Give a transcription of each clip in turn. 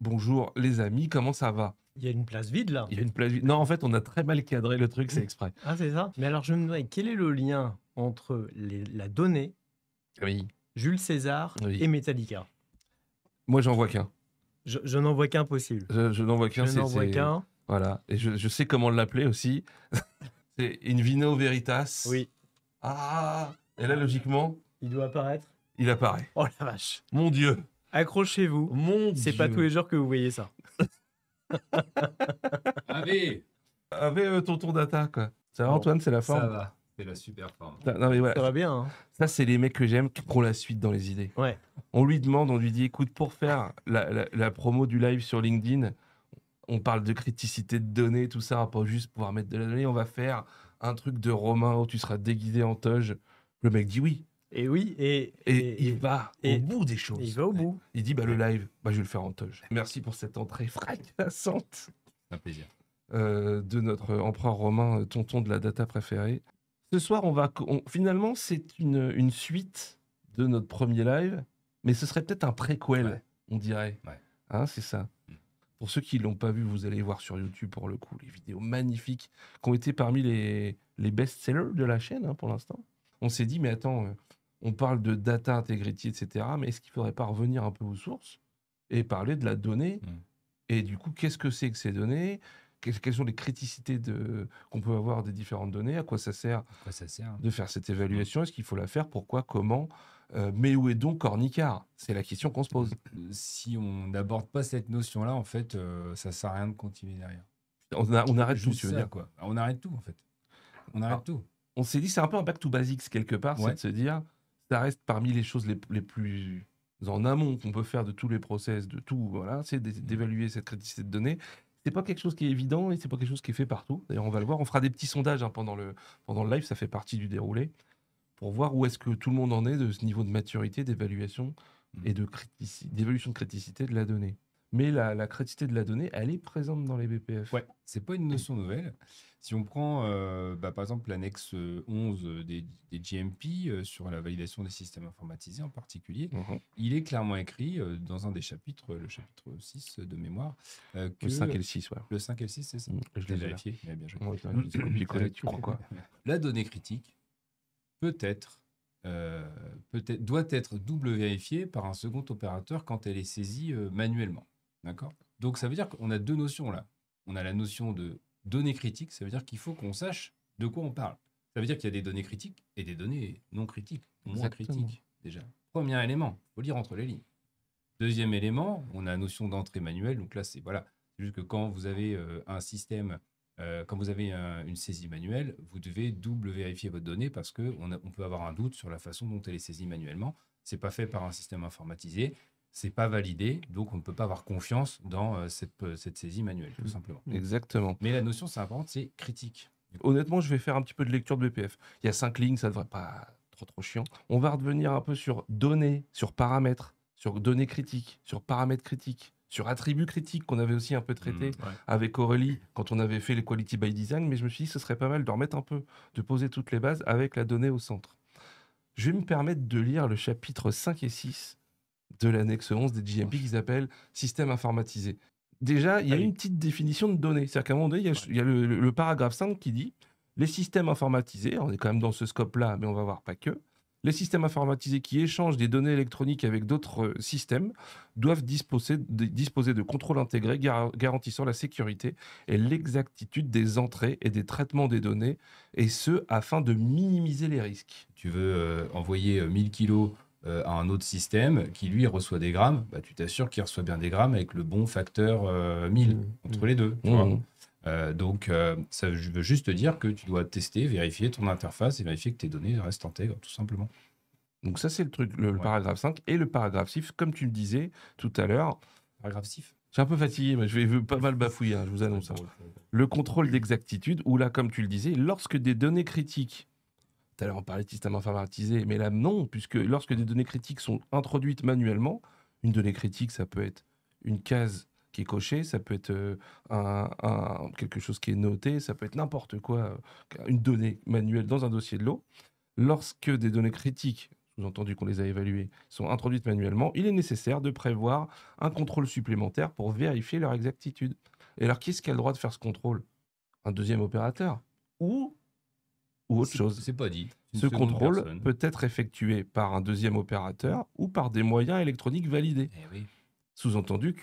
Bonjour les amis, comment ça va? Il y a une place vide là. Il y a une plage. Non, en fait, on a très mal cadré le truc, c'est exprès. Ah, c'est ça? Mais alors je me demandais, quel est le lien entre la donnée, Oui, Jules César et oui. Metallica? Moi, j'en vois qu'un. Je n'en vois qu'un possible. Je n'en vois qu'un, Je n'en vois qu'un. Voilà. Et je sais comment l'appeler aussi. C'est In Vino Veritas. Oui, Ah! Et là, logiquement, il doit apparaître. il apparaît. Oh la vache. Mon Dieu! Accrochez-vous. Mon C'est pas tous Dieu! les jours que vous voyez ça. Allez, Avec Tonton Data, quoi. Ça va, Bon, Antoine, c'est la ça forme? va. C'est la super forme. Non, mais Ça voilà. va bien, hein? Ça, c'est les mecs que j'aime qui ont la suite dans les idées. Ouais. On lui demande, on lui dit, écoute, pour faire la promo du live sur LinkedIn, on parle de criticité de données, tout ça, on va pas juste pouvoir mettre de la donnée, on va faire un truc de Romain où tu seras déguisé en toge. Le mec dit oui. Et oui, Et il va au bout des choses. il va au bout. Il dit, bah, le live, bah, je vais le faire en toge. Merci pour cette entrée fracassante Un plaisir. de notre empereur romain, tonton de la data préférée. Ce soir, finalement, c'est une suite de notre premier live, mais ce serait peut-être un préquel, Ouais. on dirait. Ouais. Hein, c'est ça. Pour ceux qui ne l'ont pas vu, vous allez voir sur YouTube, pour le coup, les vidéos magnifiques qui ont été parmi les best-sellers de la chaîne, hein, pour l'instant. On s'est dit, mais attends, on parle de data integrity, etc., mais est-ce qu'il ne faudrait pas revenir un peu aux sources et parler de la donnée? Et du coup, qu'est-ce que c'est que ces données? Quelles sont les criticités qu'on peut avoir des différentes données? À quoi ça sert À quoi ça sert? de faire cette évaluation? Est-ce qu'il faut la faire? Pourquoi? Comment? Mais où est donc Cornicard? C'est la question qu'on se pose. Si on n'aborde pas cette notion-là, en fait, ça sert à rien de continuer derrière. On arrête tout, Juste tu veux ça, dire? quoi. On arrête tout, en fait. On arrête tout. On s'est dit, c'est un peu un back to basics quelque part, c'est Ouais. de se dire, ça reste parmi les choses les plus en amont qu'on peut faire de tous les process, de tout, voilà, c'est d'évaluer cette criticité de données. C'est pas quelque chose qui est évident et c'est pas quelque chose qui est fait partout. D'ailleurs, on va le voir. On fera des petits sondages, hein, pendant le live, ça fait partie du déroulé, pour voir où est-ce que tout le monde en est de ce niveau de maturité, d'évaluation et d'évaluation de criticité de la donnée. Mais la criticité de la donnée, elle est présente dans les BPF. Ouais, c'est pas une notion nouvelle. Si on prend par exemple l'annexe 11 des GMP sur la validation des systèmes informatisés en particulier, il est clairement écrit dans un des chapitres, le chapitre 6 de mémoire, que Le 5 et le 6, ouais. le 5 et le 6, c'est ça. Je l'ai l'ai vérifié, mais bien joué. Ouais, je les ai copié-collé, tu crois quoi? La donnée critique doit être double vérifiée par un second opérateur quand elle est saisie manuellement. D'accord? Donc ça veut dire qu'on a deux notions là. On a la notion de données critiques, ça veut dire qu'il faut qu'on sache de quoi on parle. Ça veut dire qu'il y a des données critiques et des données non critiques, moins Exactement. critiques déjà. Premier élément, il faut lire entre les lignes. Deuxième élément, on a la notion d'entrée manuelle. Donc là, c'est juste que quand vous avez un système, quand vous avez une saisie manuelle, vous devez double vérifier votre donnée parce qu'on peut avoir un doute sur la façon dont elle est saisie manuellement. C'est pas fait par un système informatisé, c'est pas validé, donc on ne peut pas avoir confiance dans cette saisie manuelle, tout simplement. Exactement. Mais la notion, c'est important, c'est critique. Honnêtement, je vais faire un petit peu de lecture de BPF. Il y a 5 lignes, ça devrait pas trop chiant. On va revenir un peu sur données, sur paramètres, sur données critiques, sur paramètres critiques, sur attributs critiques qu'on avait aussi un peu traité avec Aurélie quand on avait fait les quality by design, mais je me suis dit que ce serait pas mal de remettre un peu, de poser toutes les bases avec la donnée au centre. Je vais me permettre de lire le chapitre 5 et 6 de l'annexe 11 des GMP qui s'appelle Système informatisé. Déjà, il y a une petite définition de données. C'est-à-dire qu'à un moment donné, il y a le paragraphe 5 qui dit les systèmes informatisés, on est quand même dans ce scope-là, mais on va voir pas que, les systèmes informatisés qui échangent des données électroniques avec d'autres systèmes doivent disposer de contrôles intégrés garantissant la sécurité et l'exactitude des entrées et des traitements des données, et ce, afin de minimiser les risques. Tu veux envoyer 1000 kilos à un autre système qui, lui, reçoit des grammes, bah, tu t'assures qu'il reçoit bien des grammes avec le bon facteur 1000 entre les deux. Tu vois. Donc, ça veut juste dire que tu dois tester, vérifier ton interface et vérifier que tes données restent intègres, tout simplement. Donc ça, c'est le truc, le paragraphe 5. Et le paragraphe 6, comme tu le disais tout à l'heure. Paragraphe 6. Je suis un peu fatigué, mais je vais pas mal bafouiller, hein, je vous annonce. Le contrôle d'exactitude, où là, comme tu le disais, lorsque des données critiques, tout à l'heure on parlait de système informatisé, mais là non, puisque lorsque des données critiques sont introduites manuellement, une donnée critique, ça peut être une case qui est cochée, ça peut être quelque chose qui est noté, ça peut être n'importe quoi, une donnée manuelle dans un dossier de l'eau. Lorsque des données critiques, sous-entendu qu'on les a évaluées, sont introduites manuellement, il est nécessaire de prévoir un contrôle supplémentaire pour vérifier leur exactitude. Et alors, qui est-ce qui a le droit de faire ce contrôle? Un deuxième opérateur ou, ou autre chose. C'est pas dit. C'est une Ce seconde contrôle personne. peut être effectué par un deuxième opérateur ou par des moyens électroniques validés. Eh oui. Sous-entendu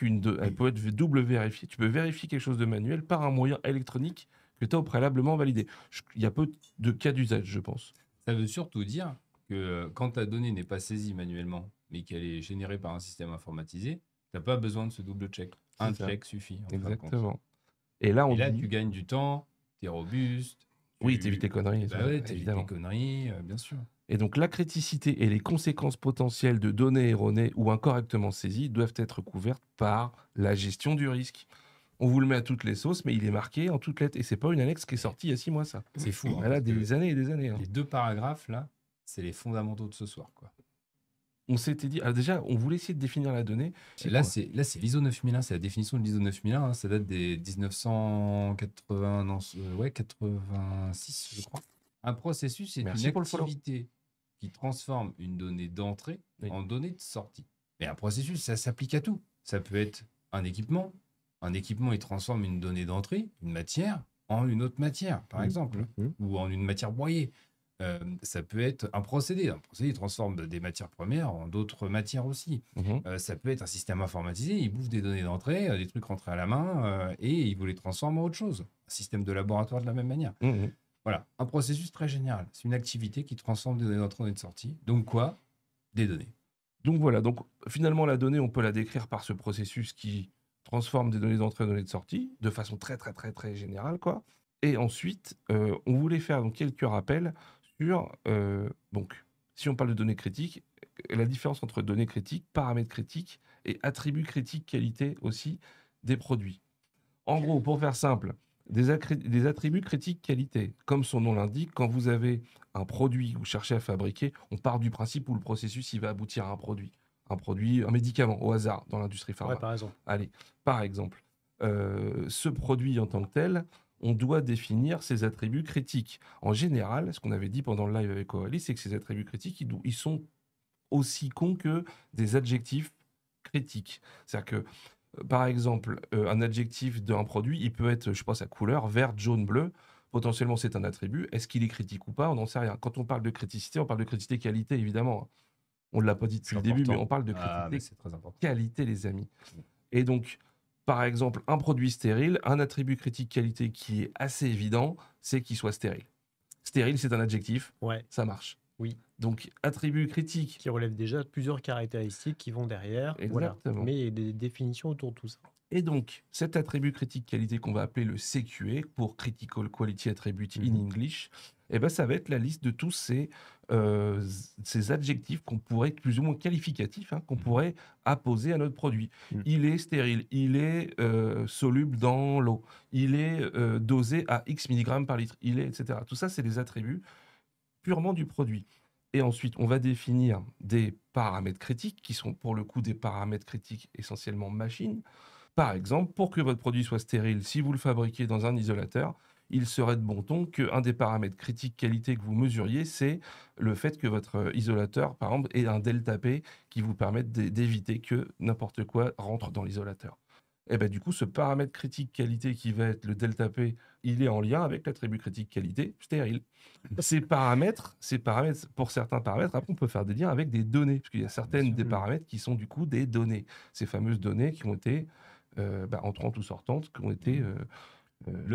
elle peut être double vérifiée. Tu peux vérifier quelque chose de manuel par un moyen électronique que tu as au préalablement validé. Il y a peu de cas d'usage, je pense. Ça veut surtout dire que quand ta donnée n'est pas saisie manuellement, mais qu'elle est générée par un système informatisé, tu n'as pas besoin de ce double check. Un C'est ça. check suffit. En fin de compte. Exactement. Et là, on Et là, dit, tu gagnes du temps, tu es robuste. oui, t'évites les conneries, Bah ça, ouais, t'évites évidemment. les conneries, bien sûr. Et donc, la criticité et les conséquences potentielles de données erronées ou incorrectement saisies doivent être couvertes par la gestion du risque. On vous le met à toutes les sauces, mais il est marqué en toutes lettres. Et c'est pas une annexe qui est sortie il y a 6 mois, ça. C'est fou. Hein, Elle a parce que des années et des années. Hein. les 2 paragraphes, là, c'est les fondamentaux de ce soir, quoi. On s'était dit, déjà, on voulait essayer de définir la donnée. Et là, c'est l'ISO 9001, c'est la définition de l'ISO 9001, hein, ça date des 1980, non, 86, je crois. Un processus, c'est Merci une pour le follow. activité qui transforme une donnée d'entrée Oui. en donnée de sortie. Et un processus, ça s'applique à tout. Ça peut être un équipement. Un équipement, il transforme une donnée d'entrée, une matière, en une autre matière, par exemple, ou en une matière broyée. Ça peut être un procédé. Un procédé, il transforme des matières premières en d'autres matières aussi. Ça peut être un système informatisé, il bouffe des données d'entrée, des trucs rentrés à la main, et il vous les transforme en autre chose. Un système de laboratoire de la même manière. Voilà, un processus très général. C'est une activité qui transforme des données d'entrée et de sortie. Donc quoi? Des données. Donc voilà, donc finalement la donnée, on peut la décrire par ce processus qui transforme des données d'entrée en données de sortie, de façon très très très très générale, quoi. Et ensuite, on voulait faire donc quelques rappels sur, donc, si on parle de données critiques, la différence entre données critiques, paramètres critiques et attributs critiques qualité aussi des produits. En gros, pour faire simple, des attributs critiques qualité, comme son nom l'indique, quand vous avez un produit que vous cherchez à fabriquer, on part du principe où le processus il va aboutir à un produit, un médicament au hasard dans l'industrie pharma. Ouais, par exemple. Allez, par exemple, ce produit en tant que tel, on doit définir ses attributs critiques. En général, ce qu'on avait dit pendant le live avec Aurélie, c'est que ces attributs critiques, ils sont aussi cons que des adjectifs critiques. C'est-à-dire que par exemple, un adjectif d'un produit, il peut être, je sais pas, sa couleur, vert, jaune, bleu. Potentiellement, c'est un attribut. Est-ce qu'il est critique ou pas? On n'en sait rien. Quand on parle de criticité, on parle de criticité qualité, évidemment. On ne l'a pas dit depuis le début, mais on parle de criticité c'est très important. qualité, les amis. Et donc, par exemple, un produit stérile, un attribut critique qualité qui est assez évident, c'est qu'il soit stérile. Stérile, c'est un adjectif, Ouais, ça marche. oui. Donc, attribut critique, Qui relève déjà de plusieurs caractéristiques qui vont derrière. Voilà. Exactement. Mais il y a des définitions autour de tout ça. Et donc, cet attribut critique qualité qu'on va appeler le CQA, pour Critical Quality Attribute in English, eh ben, ça va être la liste de tous ces adjectifs qu'on pourrait, plus ou moins qualificatifs, qu'on pourrait apposer à notre produit. Il est stérile, il est soluble dans l'eau, il est dosé à X mg par litre, il est, etc. Tout ça, c'est des attributs purement du produit. Et ensuite, on va définir des paramètres critiques, qui sont pour le coup des paramètres critiques essentiellement machine. Par exemple, pour que votre produit soit stérile, si vous le fabriquez dans un isolateur, il serait de bon ton qu'un des paramètres critiques qualité que vous mesuriez, c'est le fait que votre isolateur, par exemple, ait un delta P qui vous permette d'éviter que n'importe quoi rentre dans l'isolateur. Et bien du coup, ce paramètre critique qualité qui va être le delta P, il est en lien avec l'attribut critique qualité stérile. Ces paramètres, pour certains paramètres, après on peut faire des liens avec des données, parce qu'il y a certaines des paramètres qui sont du coup des données. Ces fameuses données qui ont été entrantes ou sortantes, qui ont été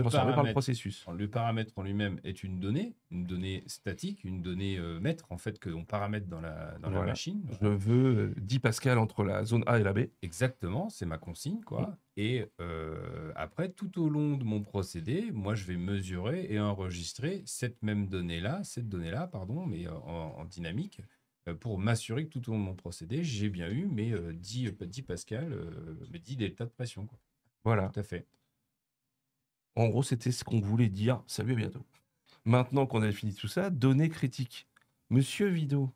transformées par le processus. Le paramètre en lui-même est une donnée statique, une donnée maître en fait que l'on paramètre dans la machine. Je veux 10 pascal entre la zone A et la B. Exactement, c'est ma consigne quoi. Et après, tout au long de mon procédé, moi je vais mesurer et enregistrer cette donnée-là, mais en dynamique, pour m'assurer que tout au long de mon procédé, j'ai bien eu mes 10 pascal, mes 10 delta de pression. Quoi. Voilà. Tout à fait. En gros, c'était ce qu'on voulait dire. Salut, à bientôt. Maintenant qu'on a fini tout ça, données critiques. Monsieur Vido,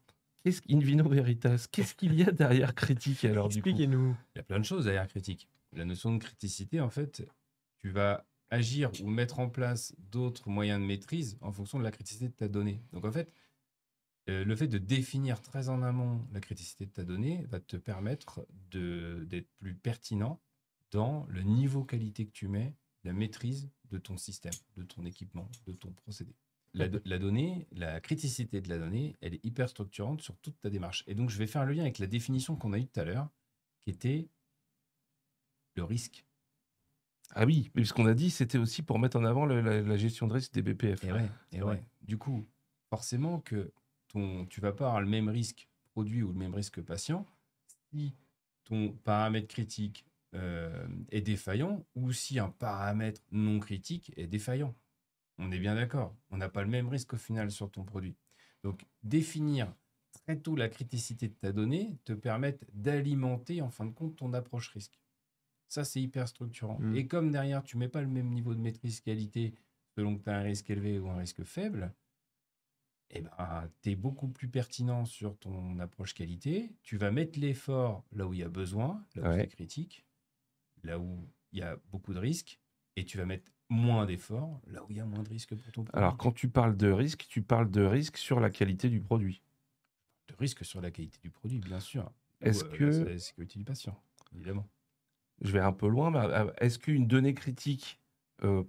in vino veritas, qu'est-ce qu'il y a derrière critique alors du coup? Expliquez-nous. Il y a plein de choses derrière critique. La notion de criticité, en fait, tu vas agir ou mettre en place d'autres moyens de maîtrise en fonction de la criticité de ta donnée. Donc en fait, Le fait de définir très en amont la criticité de ta donnée va te permettre d'être plus pertinent dans le niveau qualité que tu mets, la maîtrise de ton système, de ton équipement, de ton procédé. La donnée, la criticité de la donnée, elle est hyper structurante sur toute ta démarche. Et donc, je vais faire le lien avec la définition qu'on a eue tout à l'heure, qui était le risque. Ah oui, mais ce qu'on a dit, c'était aussi pour mettre en avant la gestion de risque des BPF. Et ouais, C'est vrai. Du coup, forcément que tu vas pas avoir le même risque produit ou le même risque patient si ton paramètre critique est défaillant ou si un paramètre non critique est défaillant. On est bien d'accord. On n'a pas le même risque au final sur ton produit. Donc, définir très tôt la criticité de ta donnée te permet d'alimenter en fin de compte ton approche risque. Ça, c'est hyper structurant. Mm. Et comme derrière, tu mets pas le même niveau de maîtrise qualité selon que tu as un risque élevé ou un risque faible, eh ben, tu es beaucoup plus pertinent sur ton approche qualité. Tu vas mettre l'effort là où il y a besoin, là où Ouais. c'est critique, là où il y a beaucoup de risques, et tu vas mettre moins d'efforts là où il y a moins de risques pour ton produit. Alors, quand tu parles de risque sur la qualité du produit. De risque sur la qualité du produit, bien sûr. Est-ce Ou, que- la sécurité du patient, évidemment. Je vais un peu loin, mais est-ce qu'une donnée critique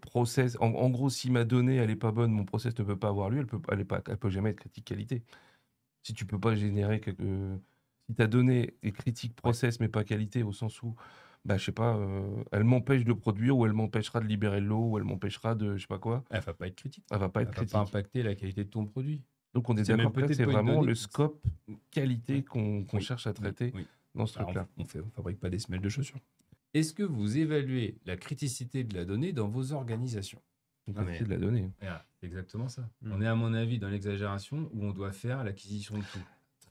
process, en gros, si ma donnée elle est pas bonne, mon process ne peut pas avoir lieu, elle peut jamais être critique qualité. Si tu peux pas générer si ta donnée est critique process mais pas qualité, au sens où, bah, je sais pas, elle m'empêche de produire ou elle m'empêchera de libérer l'eau ou elle m'empêchera de, je sais pas quoi, Elle va pas être critique. elle va pas Elle être va pas critique. impacter la qualité de ton produit. Donc on est C'est même d'accord que là, peut-être c'est pas une vraiment donnée le qui- scope qualité Ouais. qu'on Oui, cherche à oui, traiter oui. dans ce Alors, truc-là. on fabrique pas des semelles de chaussures. Est-ce que vous évaluez la criticité de la donnée dans vos organisations? Donc, Non, mais- c'est de la donnée. Voilà, c'est exactement ça. Mm. On est, à mon avis, dans l'exagération où on doit faire l'acquisition de tout.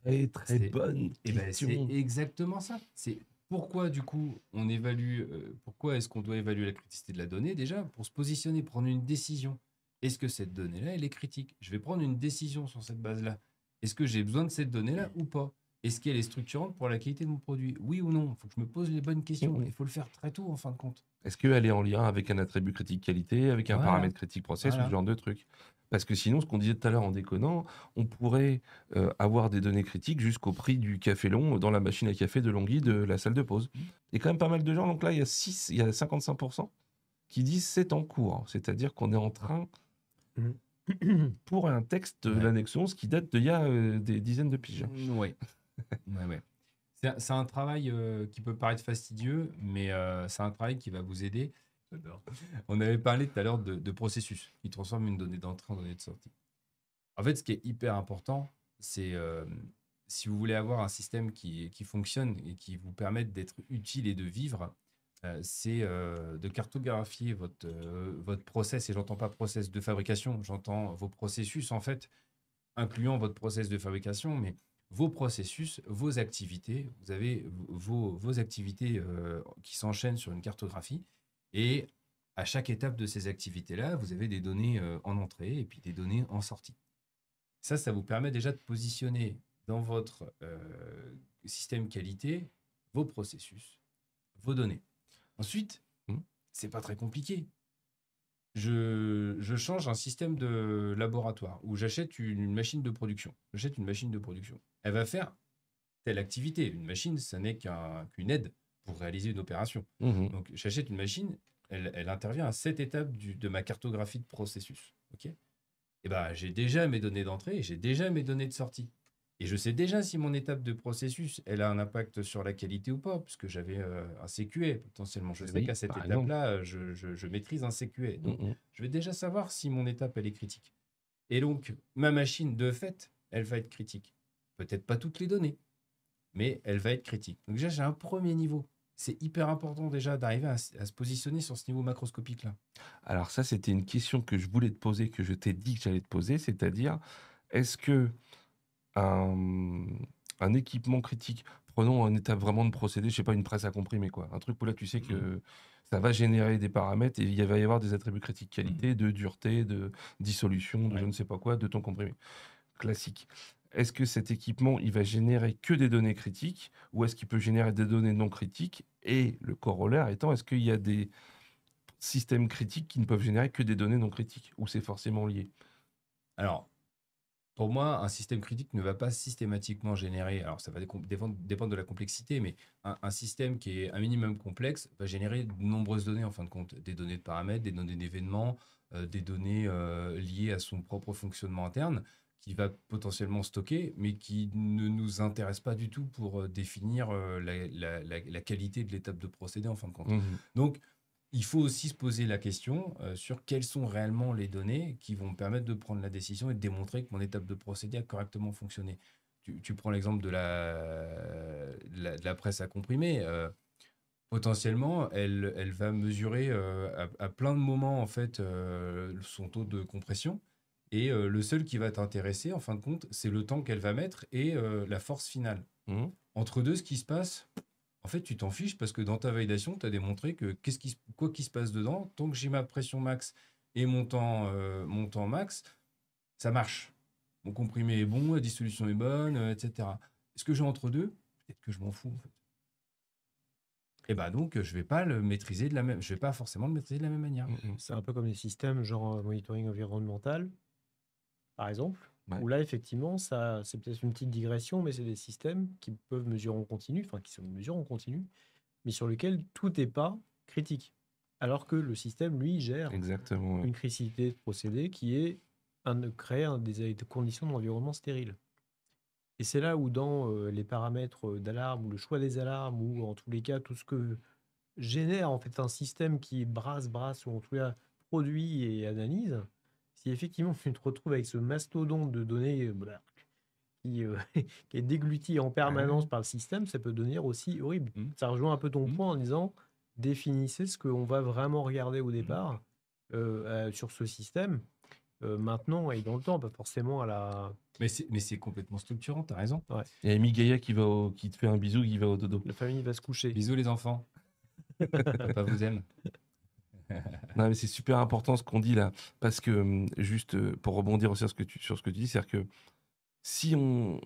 Très très C'est- bonne Et ben, question. c'est exactement ça. C'est pourquoi, du coup, on évalue. Pourquoi est-ce qu'on doit évaluer la criticité de la donnée? Déjà, pour se positionner, prendre une décision. Est-ce que cette donnée-là, elle est critique? Je vais prendre une décision sur cette base-là. Est-ce que j'ai besoin de cette donnée-là ou pas? Est-ce qu'elle est structurante pour la qualité de mon produit? Oui ou non? Il faut que je me pose les bonnes questions. Mhm. Il faut le faire très tôt, en fin de compte. Est-ce qu'elle est en lien avec un attribut critique qualité, avec un Voilà. paramètre critique process ou Voilà. ce genre de truc? Parce que sinon, ce qu'on disait tout à l'heure en déconnant, on pourrait avoir des données critiques jusqu'au prix du café long dans la machine à café de Longhi de la salle de pause. Il y a quand même pas mal de gens, donc là, il y a 55% qui disent c'est en cours. C'est-à-dire qu'on est en train, pour un texte de Ouais. l'annexe 11 qui date d'il y a des dizaines de piges. Oui. Ouais. C'est un travail qui peut paraître fastidieux, mais c'est un travail qui va vous aider. J'adore. On avait parlé tout à l'heure de processus qui transforme une donnée d'entrée en donnée de sortie. En fait, ce qui est hyper important, c'est si vous voulez avoir un système qui fonctionne et qui vous permette d'être utile et de vivre, c'est de cartographier votre process. Et j'entends pas process de fabrication, j'entends vos processus en fait, incluant votre process de fabrication, mais vos processus, vos activités. Vous avez vos activités qui s'enchaînent sur une cartographie. Et à chaque étape de ces activités-là, vous avez des données en entrée et puis des données en sortie. Ça vous permet déjà de positionner dans votre système qualité vos processus, vos données. Ensuite, c'est pas très compliqué. Je change un système de laboratoire où j'achète une machine de production. J'achète une machine de production. Elle va faire telle activité. Une machine, ça n'est qu'une aide pour réaliser une opération. Mhm. Donc, j'achète une machine, elle intervient à cette étape de ma cartographie de processus. Ok. Et ben, j'ai déjà mes données d'entrée et j'ai déjà mes données de sortie. Et je sais déjà si mon étape de processus, elle a un impact sur la qualité ou pas, puisque j'avais un CQA potentiellement. Je sais Oui, qu'à cette par exemple. étape-là, je maîtrise un CQA. Donc, Mhm. je vais déjà savoir si mon étape, elle est critique. Et donc, ma machine, de fait, elle va être critique. Peut-être pas toutes les données, mais elle va être critique. Donc déjà, j'ai un premier niveau. C'est hyper important déjà d'arriver à se positionner sur ce niveau macroscopique-là. Alors ça, c'était une question que je voulais te poser, que je t'ai dit que j'allais te poser, c'est-à-dire, est-ce que un équipement critique, prenons un état vraiment de procédé, je sais pas, une presse à comprimer, quoi, un truc où là, tu sais que ça va générer des paramètres et il va y avoir des attributs critiques qualité, de dureté, de dissolution, de je Ouais. ne sais pas quoi, de ton comprimé. Classique. Est-ce que cet équipement, il va générer que des données critiques ou est-ce qu'il peut générer des données non critiques? Et le corollaire étant, est-ce qu'il y a des systèmes critiques qui ne peuvent générer que des données non critiques ou c'est forcément lié? Alors, Pour moi, un système critique ne va pas systématiquement générer, alors ça va dépendre de la complexité, mais un système qui est un minimum complexe va générer de nombreuses données en fin de compte. Des données de paramètres, des données d'événements, des données liées à son propre fonctionnement interne, qui va potentiellement stocker, mais qui ne nous intéresse pas du tout pour définir la qualité de l'étape de procédé en fin de compte. Mhm. Donc, il faut aussi se poser la question sur quelles sont réellement les données qui vont me permettre de prendre la décision et de démontrer que mon étape de procédé a correctement fonctionné. Tu prends l'exemple de la presse à comprimer. Potentiellement, elle va mesurer à plein de moments en fait son taux de compression. Et le seul qui va t'intéresser, en fin de compte, c'est le temps qu'elle va mettre et la force finale. Mhm. Entre deux, ce qui se passe, en fait, tu t'en fiches parce que dans ta validation, tu as démontré que quoi qu'il se passe dedans, tant que j'ai ma pression max et mon temps max, ça marche. Mon comprimé est bon, la dissolution est bonne, etc. Est-ce que j'ai entre deux? Peut-être que je m'en fous, en fait. Et bah donc, je vais pas le maîtriser je vais pas forcément le maîtriser de la même manière. Mhm. C'est un peu comme des systèmes genre monitoring environnemental, par exemple, Ouais. où là, effectivement, ça, c'est peut-être une petite digression, mais c'est des systèmes qui peuvent mesurer en continu, enfin qui se mesurent en continu, mais sur lesquels tout n'est pas critique. Alors que le système, lui, gère Exactement. Ouais. une criticité de procédé qui est créer des conditions d'environnement stérile. Et c'est là où dans les paramètres d'alarme, ou le choix des alarmes, ou en tous les cas, tout ce que génère en fait un système qui brasse, ou en tout cas produit et analyse, si effectivement tu te retrouves avec ce mastodonte de données qui, qui est dégluti en permanence Ouais. par le système, ça peut devenir aussi horrible. Mm. Ça rejoint un peu ton Mm. point en disant, définissez ce qu'on va vraiment regarder au départ sur ce système, maintenant et dans le temps, pas forcément à la... Mais c'est complètement structurant, tu as raison. Ouais, Il y a Amy Gaia qui te fait un bisou, qui va au dodo. la famille va se coucher. Bisous les enfants. Papa vous aime. Non, mais c'est super important ce qu'on dit là, parce que juste pour rebondir aussi sur ce que tu dis, c'est-à-dire que si on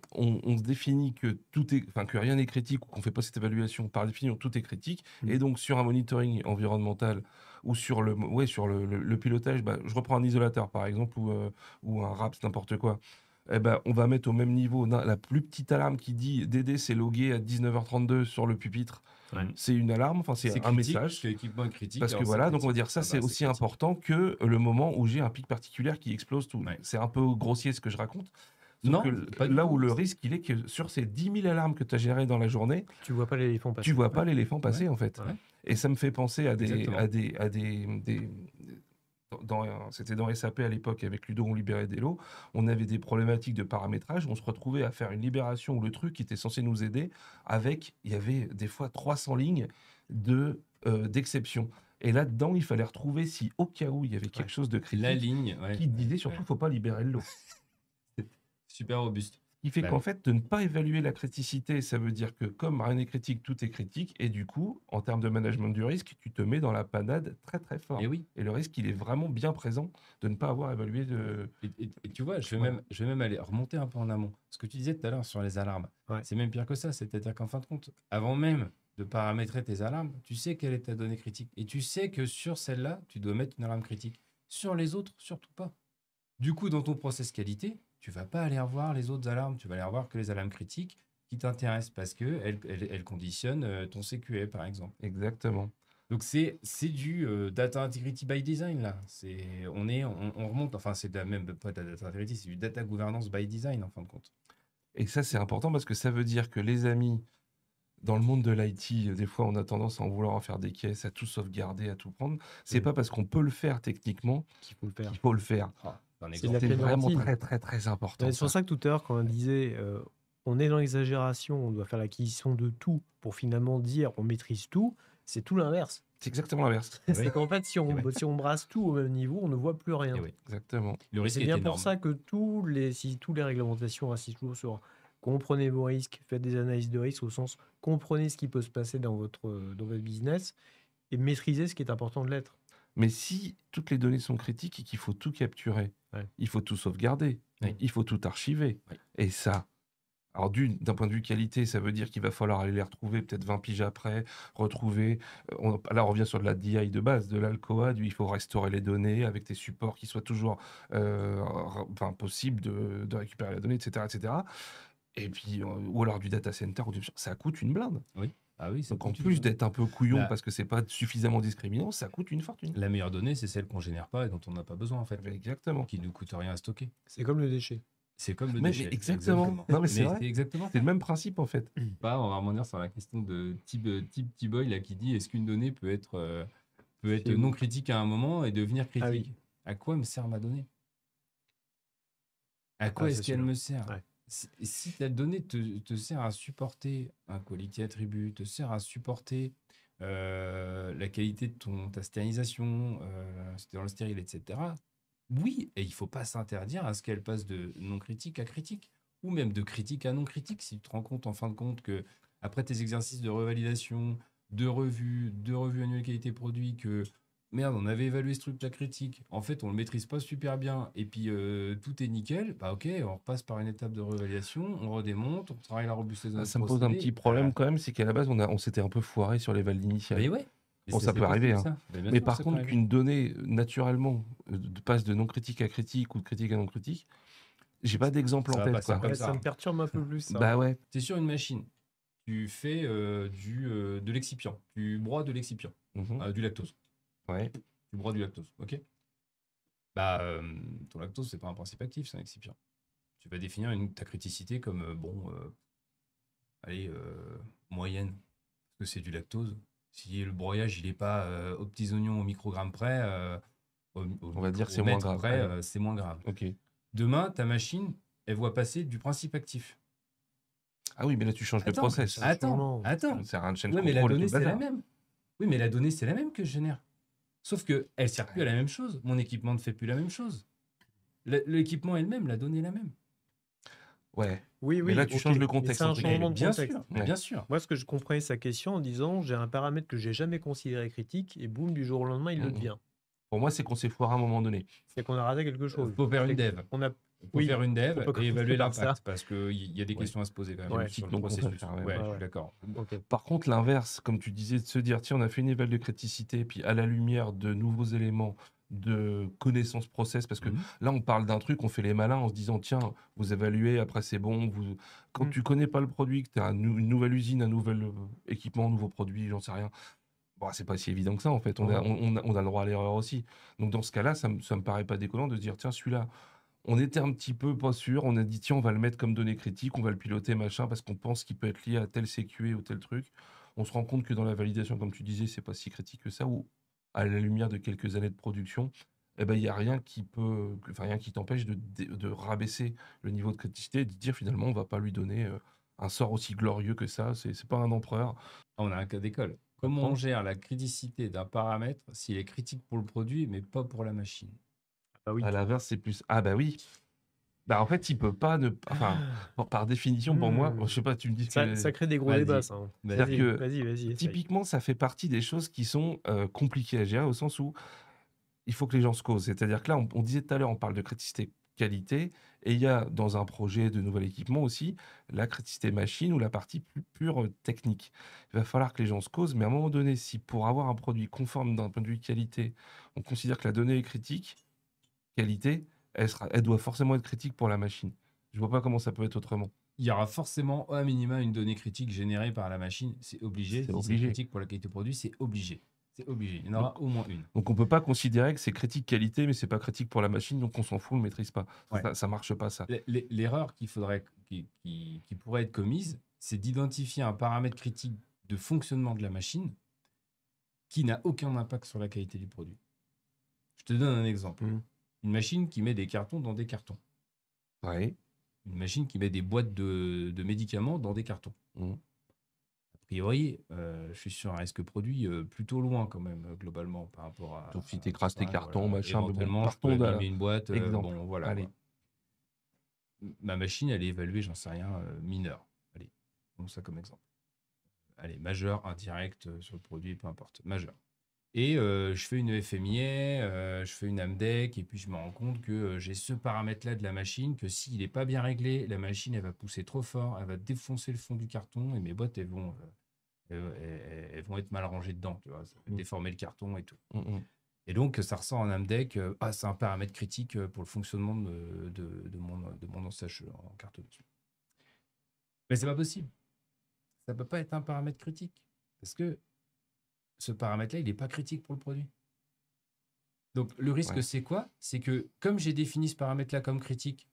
se définit que que rien n'est critique ou qu'on fait pas cette évaluation, par définition tout est critique, et donc sur un monitoring environnemental ou sur le pilotage, je reprends un isolateur par exemple ou un RAPS, n'importe quoi. Eh ben, on va mettre au même niveau la plus petite alarme qui dit DD c'est logué à 19h32 sur le pupitre. Ouais. C'est une alarme, enfin c'est un critique, message. que l'équipement est critique. Parce que alors c'est voilà, donc on va critique. dire ça, Ah c'est bah, aussi critique. important que le moment où j'ai un pic particulier qui explose tout. Ouais. C'est un peu grossier ce que je raconte. Sauf Non, que pas du là tout. où le risque, il est que sur ces 10 000 alarmes que tu as gérées dans la journée, Tu vois pas l'éléphant passer. tu vois pas l'éléphant passer en fait. Ouais. Et ça me fait penser à Exactement. c'était dans SAP à l'époque, avec Ludo, on libérait des lots. On avait des problématiques de paramétrage. On se retrouvait à faire une libération où le truc qui était censé nous aider, il y avait des fois 300 lignes d'exception. Et là-dedans, il fallait retrouver si au cas où il y avait quelque chose de critique La ligne, ouais. qui disait surtout faut pas libérer le lot. Super robuste. Ce qui fait Bah qu'en oui. fait, de ne pas évaluer la criticité, ça veut dire que comme rien n'est critique, tout est critique. Et du coup, en termes de management du risque, tu te mets dans la panade très très fort. Et oui. Et le risque, il est vraiment bien présent de ne pas avoir évalué de... Et tu vois, je vais Voilà. même aller remonter un peu en amont. Ce que tu disais tout à l'heure sur les alarmes, Ouais. c'est même pire que ça. C'est-à-dire qu'en fin de compte, avant même de paramétrer tes alarmes, tu sais quelle est ta donnée critique. Et tu sais que sur celle-là, tu dois mettre une alarme critique. Sur les autres, surtout pas. Du coup, dans ton process qualité, tu vas pas aller revoir les autres alarmes. Tu vas aller revoir que les alarmes critiques qui t'intéressent parce qu'elles conditionnent ton CQE, par exemple. Exactement. Donc c'est du data integrity by design là. On remonte, enfin c'est même pas de la data integrity, c'est du data governance by design en fin de compte. Et ça, c'est important parce que ça veut dire que les amis, dans le monde de l'IT, des fois, on a tendance à en vouloir en faire des caisses, à tout sauvegarder, à tout prendre. C'est pas parce qu'on peut le faire techniquement Qu'il faut le faire. qu'il faut le faire. Un C'est de la exemple. C'est vraiment préventive. très, très, très important. C'est pour ça que tout à l'heure, quand on disait on est dans l'exagération, on doit faire l'acquisition de tout pour finalement dire on maîtrise tout, c'est tout l'inverse. C'est exactement l'inverse. C'est qu'en fait, si on brasse tout au même niveau, on ne voit plus rien. Eh oui. Exactement. Le risque C'est est bien énorme. pour ça que toutes les réglementations insistent toujours sur comprenez vos risques, faites des analyses de risques au sens comprenez ce qui peut se passer dans votre business et maîtrisez ce qui est important de l'être. Mais si toutes les données sont critiques et qu'il faut tout capturer, Ouais. il faut tout sauvegarder, Oui. il faut tout archiver. Oui. Et ça, Alors d'un point de vue qualité, ça veut dire qu'il va falloir aller les retrouver peut-être 20 piges après, retrouver, là on revient sur de la DI de base, de l'Alcoa, il faut restaurer les données avec tes supports qui soient toujours, enfin possible de récupérer la donnée et cetera et cetera et puis, ou alors du data center ou ça coûte une blinde. Oui. Ah oui, ça Donc en coûte une plus blinde. d'être un peu couillon La, parce que c'est pas suffisamment discriminant, ça coûte une fortune. la meilleure donnée, c'est celle qu'on génère pas et dont on n'a pas besoin, en fait, Exactement. qui ne coûte rien à stocker. C'est comme le déchet. C'est comme le Mais déchet. exactement. Non mais c'est Mais vrai. c'est exactement C'est ça. le même principe en fait. Bah, on va revenir sur la question de type T-Boy là, qui dit est-ce qu'une donnée peut être C'est non où? critique à un moment et devenir Ah critique? oui. À quoi me sert ma donnée? À quoi Ah, est-ce c'est qu'elle sûr. me sert? Ouais. Si ta donnée te sert à supporter un quality attribut, te sert à supporter la qualité de ta stérilisation, si t'es dans le stérile, etc. Oui, et il faut pas s'interdire à ce qu'elle passe de non critique à critique, ou même de critique à non critique, si tu te rends compte en fin de compte que après tes exercices de revalidation, de revue annuelle qualité produit, que merde, on avait évalué ce truc-là critique, en fait on le maîtrise pas super bien, et puis tout est nickel, bah ok, on repasse par une étape de revalidation, on redémonte, on travaille la robustesse de Ah, notre ça me pose un petit procédé. problème quand même, c'est qu'à la base on s'était un peu foiré sur les vals initiales. Mais ouais, mais Bon, ça c'est peut arriver, possible hein. ça. Ben, bien Mais sûr, par ça peut contre, arriver. qu'une donnée, naturellement, passe de non critique à critique ou de critique à non critique, j'ai pas d'exemple Ça en va tête, pas se faire quoi. comme Ouais, ça. ça me perturbe un peu plus, ça. Bah ouais, Tu es sur une machine, tu fais de l'excipient, tu broies de l'excipient, du lactose. ouais. Tu broies du lactose, ok? Bah, ton lactose, c'est pas un principe actif, c'est un excipient. Tu vas définir ta criticité comme, allez, moyenne, parce que c'est du lactose. Si le broyage, il est pas aux petits oignons au microgramme près, On va dire que c'est au moins mètre grave. près, Allez, c'est moins grave. ok. Demain, ta machine, elle voit passer du principe actif. Ah oui, mais là tu changes de Attends, process. un changement. attends. C'est un chaîne Ouais, mais la contrôle et tout donnée, le c'est la bazar. même. Oui, mais la donnée, c'est la même que je génère. Sauf que elle sert plus à la même chose. Mon équipement ne fait plus la même chose. L'équipement est le même, la donnée est la même. Ouais. Oui, Mais là tu ok. changes le Mais contexte. c'est un entre changement guillemets. de Bien contexte. sûr, mais Ouais. bien sûr. Moi, ce que je comprenais sa question en disant j'ai un paramètre que j'ai jamais considéré critique et boum, du jour au lendemain, il le Mhm. devient. Pour moi, c'est qu'on s'est foiré à un moment donné. C'est qu'on a raté quelque chose. Faut faire une C'est dev. qu'on a... Faut Oui, faire une on dev peut et commencer évaluer par ça. l'impact parce qu'il y a des Ouais. questions à se poser quand même Ouais. sur le Donc, on peut processus. faire, ouais. Ouais, Ouais, je suis ouais. d'accord. Ok. Par contre, l'inverse, comme tu disais, de se dire, tiens, on a fait une éval de criticité, puis à la lumière de nouveaux éléments de connaissance process, parce que Mhm. là, on parle d'un truc, on fait les malins en se disant, tiens, vous évaluez, après c'est bon. Quand Mm. tu connais pas le produit, que tu as une nouvelle usine, un nouvel équipement, un nouveau produit, j'en sais rien, bon, c'est pas si évident que ça, en fait. On a, Non. on a le droit à l'erreur aussi. Donc, dans ce cas-là, ça me paraît pas déconnant de se dire, tiens, celui-là, on était un petit peu pas sûr, on a dit, tiens, on va le mettre comme donnée critique, on va le piloter, machin, parce qu'on pense qu'il peut être lié à tel CQE ou tel truc. On se rend compte que dans la validation, comme tu disais, c'est pas si critique que ça, ou à la lumière de quelques années de production, eh ben, il n'y a rien qui peut, enfin, rien qui t'empêche de rabaisser le niveau de criticité et de dire finalement, on va pas lui donner un sort aussi glorieux que ça. C'est pas un empereur. On a un cas d'école. Comment on gère la criticité d'un paramètre s'il est critique pour le produit mais pas pour la machine? Ah oui. À l'inverse, c'est plus. Ah bah oui. Bah en fait, il peut pas ne. Enfin, par définition, pour moi, je sais pas, tu me dis que. Ça crée des gros Vas-y. débats, ça. hein. C'est-à-dire Vas-y, que vas-y, essaye. Typiquement, ça fait partie des choses qui sont compliquées à gérer au sens où il faut que les gens se causent. C'est-à-dire que là, on disait tout à l'heure, on parle de criticité qualité, et il y a dans un projet de nouvel équipement aussi la criticité machine ou la partie plus pure technique. Il va falloir que les gens se causent, mais à un moment donné, si pour avoir un produit conforme d'un point de vue qualité, on considère que la donnée est critique, qualité, elle doit forcément être critique pour la machine. Je vois pas comment ça peut être autrement. il y aura forcément à minima une donnée critique générée par la machine. C'est obligé. C'est Si c'est obligé. critique pour la qualité produit, c'est obligé. C'est obligé. Il y en aura au moins une. Donc on peut pas considérer que c'est critique qualité, mais c'est pas critique pour la machine, donc on s'en fout, on le maîtrise pas. Ouais. Ça marche pas ça. L'erreur qui pourrait être commise, c'est d'identifier un paramètre critique de fonctionnement de la machine qui n'a aucun impact sur la qualité du produit. Je te donne un exemple. Mhm. Une machine qui met des cartons dans des cartons. Ouais. Une machine qui met des boîtes de médicaments dans des cartons. Mhm. A priori, je suis sur un risque produit plutôt loin quand même, globalement, par rapport à... Sauf si t'écrases tes ouais, cartons, voilà. machin, mais bon, Éventuellement, je partons peux d'un abîmer une boîte. exemple. Bon, voilà. Allez. quoi. Ma machine, elle est évaluée, j'en sais rien, mineure. Allez, prenons ça comme exemple. Allez, majeur, indirect sur le produit, peu importe. Majeur. Et je fais une FMIA, je fais une AMDEC, et puis je me rends compte que j'ai ce paramètre-là de la machine, que s'il n'est pas bien réglé, la machine, elle va pousser trop fort, elle va défoncer le fond du carton, et mes boîtes, elles vont être mal rangées dedans, tu vois, ça va Mm. déformer le carton et tout. Mm. Et donc, ça ressort en AMDEC, c'est un paramètre critique pour le fonctionnement de mon ensage en cartonnage. Mais c'est pas possible. Ça peut pas être un paramètre critique, parce que ce paramètre-là, il n'est pas critique pour le produit. Donc, le risque, Ouais. c'est quoi? C'est que comme j'ai défini ce paramètre-là comme critique,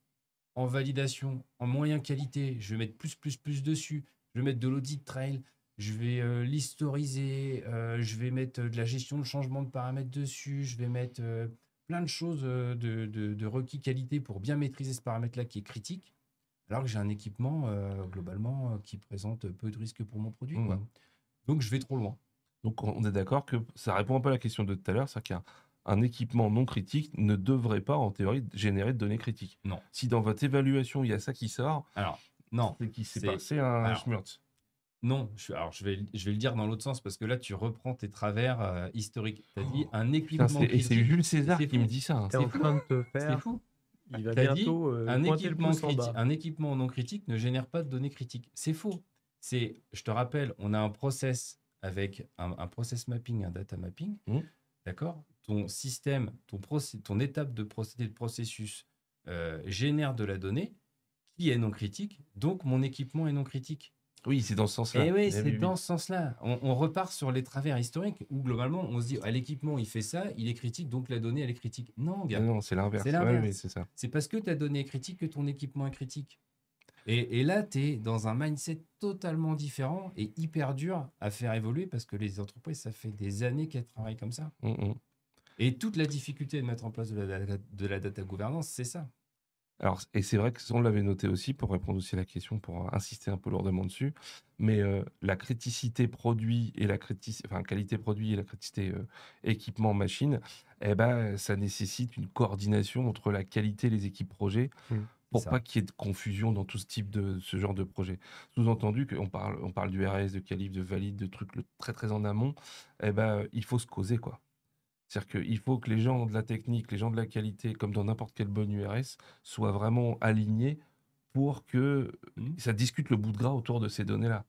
en validation, en moyen qualité, je vais mettre plus dessus, je vais mettre de l'audit trail, je vais l'historiser, je vais mettre de la gestion de changement de paramètres dessus, je vais mettre plein de choses de requis qualité pour bien maîtriser ce paramètre-là qui est critique, alors que j'ai un équipement globalement qui présente peu de risques pour mon produit, quoi. Mm. Donc, je vais trop loin. Donc on est d'accord que ça répond un peu à la question de tout à l'heure, c'est-à-dire qu'un équipement non critique ne devrait pas, en théorie, générer de données critiques. Non. Si dans votre évaluation, il y a ça qui sort, Alors, non. c'est qu'il s'est C'est- passé un alors, schmurz. Non, je vais le dire dans l'autre sens parce que là, tu reprends tes travers historiques. Tu as dit un Putain, équipement et c'est critique. Jules César C'est qui fou. me dit ça. Hein. T'es en train de te C'est faire. fou. Il va T'as dit bientôt un pointer le équipement pouce en critique, bas. un équipement non critique ne génère pas de données critiques. C'est faux. Je te rappelle, on a un process avec un process mapping, un data mapping. D'accord? Ton système, ton étape de procédé de processus génère de la donnée qui est non critique, donc mon équipement est non critique. Oui, c'est dans ce sens-là. Et oui, Eh c'est oui, oui. dans ce sens-là. On repart sur les travers historiques où globalement on se dit l'équipement il fait ça, il est critique, donc la donnée elle est critique. Non, gars, Non, c'est l'inverse. c'est Ouais, l'inverse. oui, c'est ça. C'est parce que ta donnée est critique que ton équipement est critique. Et là, tu es dans un mindset totalement différent et hyper dur à faire évoluer parce que les entreprises, ça fait des années qu'elles travaillent comme ça. Et toute la difficulté de mettre en place de la data gouvernance, c'est ça. Alors, et c'est vrai que ça, on l'avait noté aussi pour répondre aussi à la question, pour insister un peu lourdement dessus. Mais la criticité produit et qualité produit et la criticité équipement machine, eh ben, ça nécessite une coordination entre la qualité et les équipes projets pour ça. pas qu'il y ait de confusion dans tout ce genre de projet. Sous-entendu qu'on parle du RS, de qualif, de valide, de trucs très très en amont, eh ben, il faut se causer, quoi. C'est-à-dire qu'il faut que les gens de la technique, les gens de la qualité, comme dans n'importe quel bon URS, soient vraiment alignés pour que ça discute le bout de gras autour de ces données-là.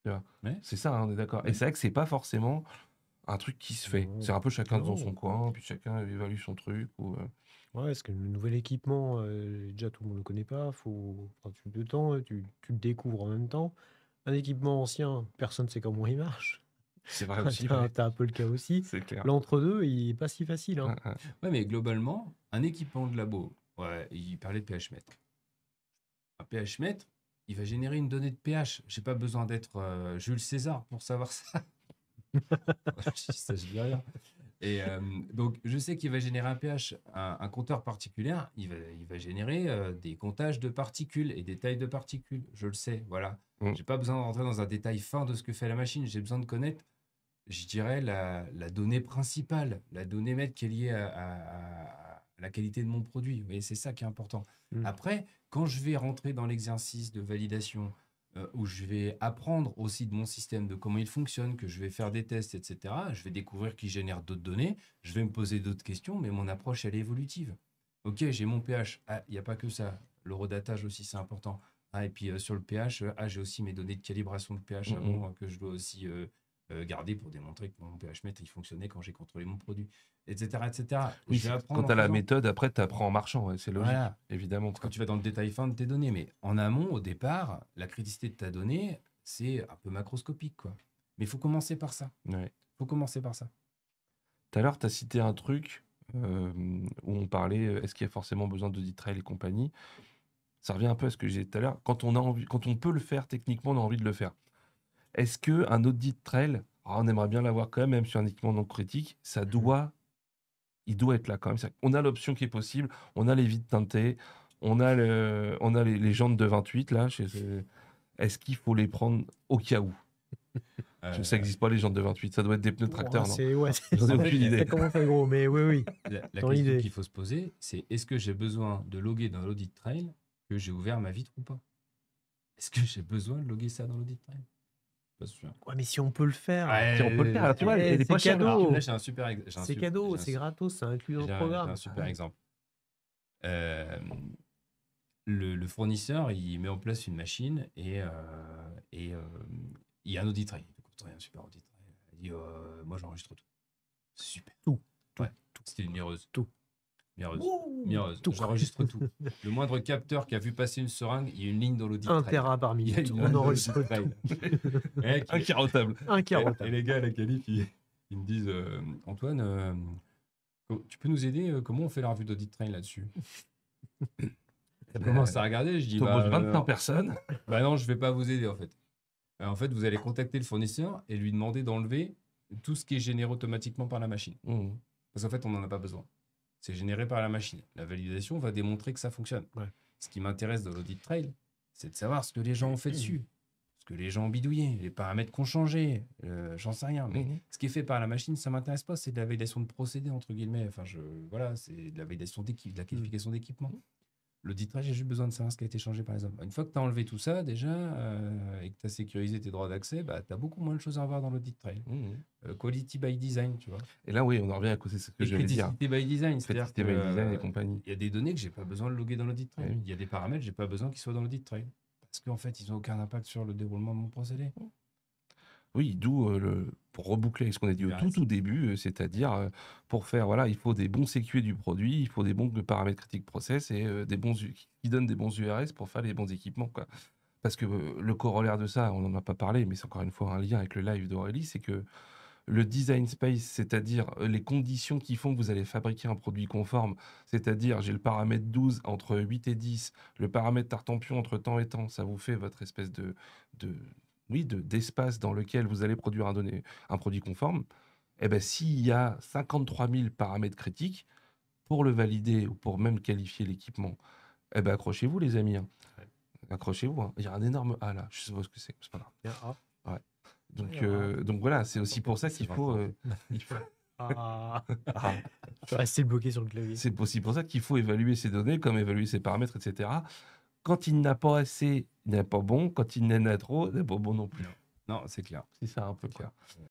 Tu vois. Ouais. C'est ça, hein, on est d'accord. Ouais. Et c'est vrai que c'est pas forcément un truc qui se fait. Non. C'est un peu chacun dans Non. son coin, puis chacun évalue son truc. Ouais, parce que le nouvel équipement, déjà tout le monde ne le connaît pas, faut prendre du temps, tu le découvres en même temps. Un équipement ancien, personne ne sait comment il marche. C'est vrai aussi. T'as un peu le cas aussi. C'est clair. L'entre-deux, il n'est pas si facile. Hein. Ouais, mais globalement, un équipement de labo, il parlait de pH-mètre. Un pH-mètre, il va générer une donnée de pH. J'ai pas besoin d'être Jules César pour savoir ça. Ça, je dis rien. Et donc, je sais qu'il va générer un pH, un compteur particulier. Il va générer des comptages de particules et des tailles de particules. Je le sais, voilà. J'ai pas besoin de rentrer dans un détail fin de ce que fait la machine. J'ai besoin de connaître, je dirais, la donnée principale, la donnée maître qui est liée à la qualité de mon produit. Vous voyez, c'est ça qui est important. Après, quand je vais rentrer dans l'exercice de validation, où je vais apprendre aussi de mon système, de comment il fonctionne, que je vais faire des tests, etc., je vais découvrir qu'il génère d'autres données, je vais me poser d'autres questions, mais mon approche, elle est évolutive. Ok, j'ai mon pH. Ah, il n'y a pas que ça. L'horodatage aussi, c'est important. Ah, et puis sur le pH, j'ai aussi mes données de calibration de pH avant que je dois aussi garder pour démontrer que mon pH mètre il fonctionnait quand j'ai contrôlé mon produit, etc. etc. Oui, quand tu as la méthode, après, tu apprends en marchant. Ouais, c'est logique, voilà. évidemment. Parce que tu vas dans le détail fin de tes données. Mais en amont, au départ, la criticité de ta donnée, c'est un peu macroscopique, quoi. Mais il faut commencer par ça. Ouais. Faut commencer par ça. Tout à l'heure, tu as cité un truc où on parlait, est-ce qu'il y a forcément besoin d'audit trail et compagnie? Ça revient un peu à ce que j'ai dit tout à l'heure. Quand on peut le faire techniquement, on a envie de le faire. Est-ce qu'un audit trail, on aimerait bien l'avoir quand même sur un équipement non critique, il doit être là quand même. On a l'option qui est possible, on a les vides teintés, on a les jantes de 28 là. Est-ce qu'il faut les prendre au cas où? Ça n'existe pas les jantes de 28, ça doit être des pneus tracteurs, non? J'en ai aucune idée. Ça commence à gros, mais oui. La Dans question l'idée. qu'il faut se poser, c'est est-ce que j'ai besoin de loguer dans l'audit trail que j'ai ouvert ma vitre ou pas? Est-ce que j'ai besoin de loguer ça dans l'audit trail? Pas sûr. Ouais, mais si on peut le faire, Si on peut le faire, alors, tu vois, elle est c'est pas chère, Alors, cadeau. là, j'ai un super C'est cadeau, c'est gratos, c'est inclus dans le j'ai programme. un super exemple. Euh, le fournisseur, il met en place une machine et il y a un audit trail. Il coûte rien, un super audit trail. Il dit moi j'enregistre tout. C'est super. Tout. Ouais. C'était une mireuse. Tout. Mireuse. Ouh, Mireuse. tout. J'enregistre tout. Le moindre capteur qui a vu passer une seringue, il y a une ligne dans l'audit 1 trail. Tera par Il y a minute. une On ligne dans enregistre l'audit trail. tout. Et Un carotable. Un et carotable. les gars à la qualif, ils me disent Antoine, tu peux nous aider comment on fait la revue d'audit trail là-dessus? Je commence à regarder, je dis T'embauches 25 personnes. bah non, je vais pas vous aider en fait. En fait, vous allez contacter le fournisseur et lui demander d'enlever tout ce qui est généré automatiquement par la machine. Mmh. Parce qu'en fait, on n'en a pas besoin. C'est généré par la machine. La validation va démontrer que ça fonctionne. Ouais. Ce qui m'intéresse dans l'audit trail, c'est de savoir ce que les gens ont fait dessus, ce que les gens ont bidouillé, les paramètres qu'on changé, j'en sais rien. Mais ce qui est fait par la machine, ça m'intéresse pas. C'est de la validation de procédé, entre guillemets. Enfin, voilà, c'est de la validation d'équipe, de la qualification d'équipement. L'audit trail, j'ai juste besoin de savoir ce qui a été changé par les hommes. Une fois que tu as enlevé tout ça, déjà, et que tu as sécurisé tes droits d'accès, bah, tu as beaucoup moins de choses à revoir dans l'audit trail. Quality by design, tu vois. Et là, oui, on en revient à cause de ce que je viens de dire. Criticité by design, c'est-à-dire Criticité by design et compagnie. il y a des données que j'ai pas besoin de loguer dans l'audit trail. Oui. Il y a des paramètres, j'ai pas besoin qu'ils soient dans l'audit trail. Parce qu'en fait, ils n'ont aucun impact sur le déroulement de mon procédé. Oui, d'où pour reboucler avec ce qu'on a dit au tout début, c'est-à-dire pour faire, voilà, il faut des bons CQE du produit, il faut des bons paramètres critiques process et des bons qui donnent des bons URS pour faire les bons équipements, quoi. Parce que le corollaire de ça, on n'en a pas parlé, mais c'est encore une fois un lien avec le live d'Aurélie, c'est que le design space, c'est-à-dire les conditions qui font que vous allez fabriquer un produit conforme, c'est-à-dire j'ai le paramètre 12 entre 8 et 10, le paramètre tartampion entre temps et temps, ça vous fait votre espèce d'espace dans lequel vous allez produire un produit conforme. Et ben, s'il y a 53 000 paramètres critiques, pour le valider ou pour même qualifier l'équipement, eh ben, accrochez-vous les amis. Hein. Ouais. Accrochez-vous. Hein. Il y a un énorme A là, je sais pas ce que c'est pas grave. Il y a un A. Ouais. Donc voilà, c'est aussi pour ça qu'il faut... Ah. Je vais rester bloqué sur le clavier. C'est aussi pour ça qu'il faut évaluer ces données, comme évaluer ces paramètres, etc. Quand il n'a pas assez, il n'est pas bon. Quand il en a trop, il n'est pas bon non plus. Non, c'est clair. C'est ça un peu clair.